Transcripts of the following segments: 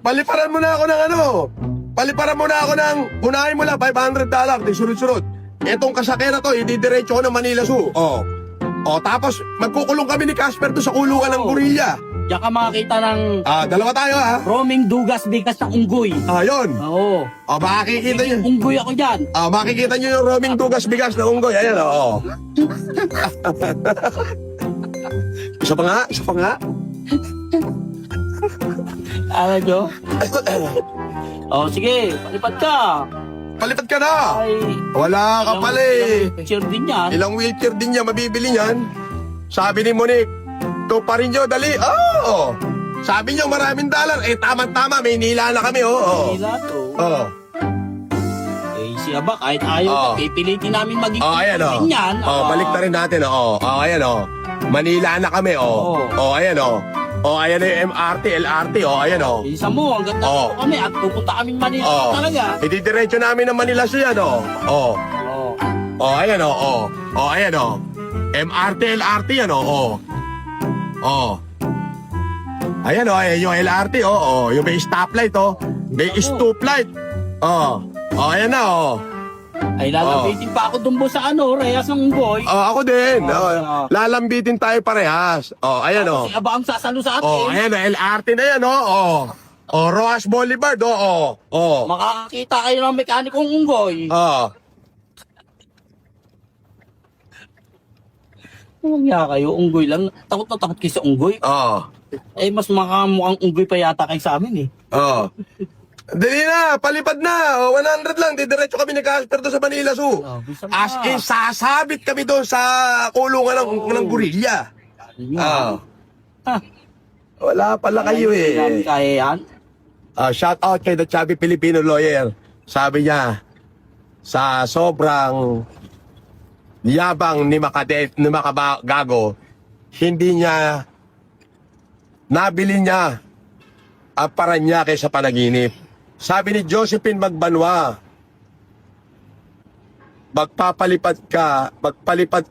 paliparan mo na ako ng ano. Paliparan mo na ako ng, unahin mo lang, $500. Di sunod-sunod. Etong kasakera to, ididiretso ko ng Manila Zoo. O, tapos, magkukulong kami ni Casper to sa kulungan ng gorilla. Diyan ka makakita ng Dalawa tayo ha. roaming dugas bigas ng unggoy. Yun. Oo. Makikita nyo. Unggoy ako dyan. Makikita nyo yung roaming tugas bigas na unggoy. Ayan, Isa pa nga. Ano nyo? Sige, palipad ka. Palipat ka na. Ay, Wala ka pala eh. picture din yan. Ilang wheelchair din niya mabibili niyan. Sabi ni Monique, ito pa rin nyo, dali. Sabi niyo maraming dollar. Tama-tama, may nila na kami, Nila to. Siya ba, kahit ayaw, pipilitin namin maging Ayan, din yan. balik na rin natin, ayan, Manila na kami, ayan, ayan na yung MRT, LRT, ayan, Isa mo, hanggang na kami at pupunta kaming Manila talaga. Ididiretso namin ng Manila siya, ayan, ayan, MRT, LRT, yan, ayan, ayan yung LRT, yung may stoplight, may stoplight, ayan na, Ay, lalapitin pa ako dumbo sa Reyes ng Unggoy. ako din, lalambitin tayo parehas, ayan, Kasi aba ang sasalo sa atin. ayan, LRT na yan, Roas Boulevard, Makakakita kayo ng mekanikong Unggoy. Kaya kayo, Unggoy lang. Takot na takot kayo sa Unggoy. Mas makamukhang Unggoy pa yata kayo sa amin Dali na, palipad na. 100 lang, didiretso kami ni Casper doon sa Manila Zoo. As in, sasabit kami doon sa kulungan ng gorilla. Wala pala kayo eh. Kaya yan. Shout out kay The Chubby Filipino Lawyer. Sabi niya, sa sobrang yabang ni Makagago, hindi niya nabili niya ang Paranaque sa panaginip. Sabi ni Josephine Magbanwa, magpapalipad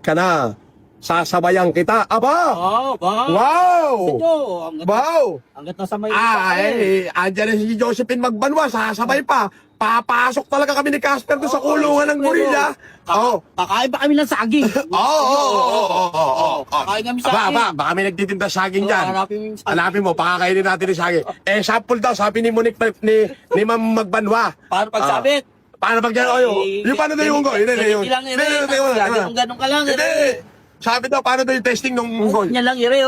ka na, sasabayan kita. Aba! Wow! Wow! Hanggat nasa may andyan na si Josephine Magbanwa, sasabay pa. Papasok talaga kami ni Casper doon sa kulungan ng gorilla. Kakain ba kami ng saging? Kakain kami saging. Baka may nagtitinda saging dyan. Hanapin mo, pakakainin natin yung saging. Sample daw, sabi ni Monique ni Ma'am Magbanwa. Paano pagsabit? Paano pag dyan? Yung paano daw yung unggoy? Ganun ka lang, Sabi daw, paano daw yung testing ng unggoy? Yan lang, ire,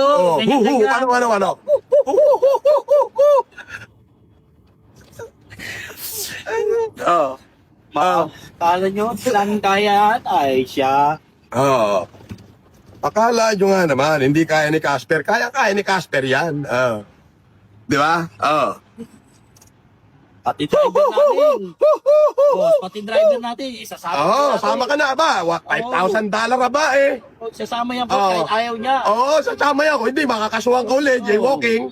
Ano? Kala nyo, silang kaya ay siya. Akala nyo nga naman, hindi kaya ni Casper. Kaya ni Casper yan. Di ba? Pati driver natin. Boss, pati driver natin. Isasama Sama ka na ba? $5,000 ba eh? Sasama yan po kahit ayaw niya. Sasama yan. Kung hindi, makakasuhan ka ulit. Jaywalking.